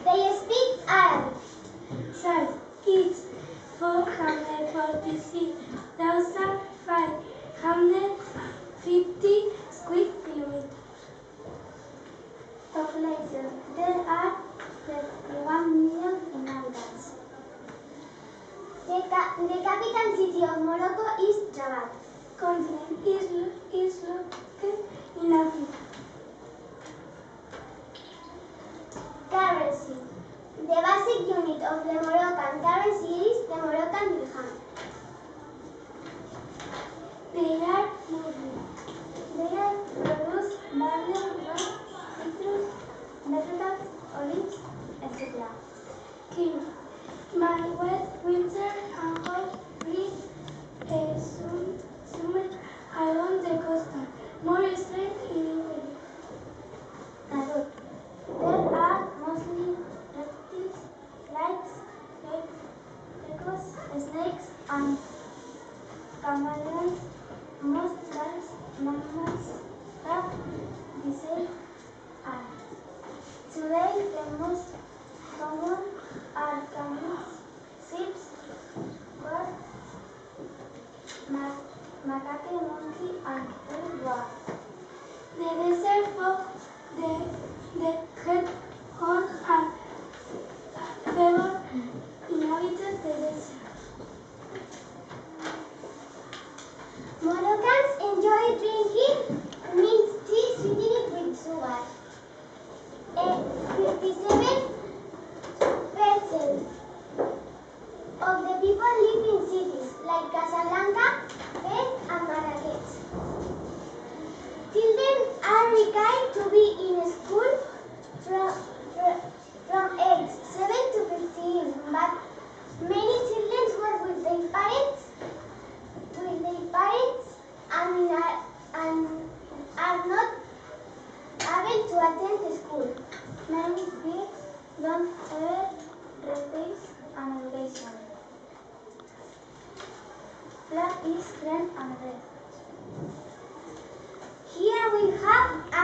They speak Arabic. Size is 446,550 square kilometers. Population. There are 31 million inhabitants. The capital city of Morocco is Rabat. Continent is located in Africa. Currency. The basic unit of the Moroccan currency is the Moroccan dirham. They are moving. They are produce banana, citrus, vegetables, olives, etc. Climate. Mild wet winter and hot breeze summer along the coast. More strength in Iberia. Nature. There are mostly reptiles like geckos, snakes, and chameleons. Most large mammals have the same eye. Today, the most common are camels, sheep, goat, macaque, monkey, and red dwarf. The desert of the head on and fever inhabited the desert. Moroccans enjoy drinking mint tea sweetened with sugar. 57% of the people live in cities like Casablanca, Fez, and Marrakech. Children are required to be in school from age 7 to 15, but many children work with their parents and are not able to attend school. Many kids don't ever receive an education. Flag is green and red. Here we have a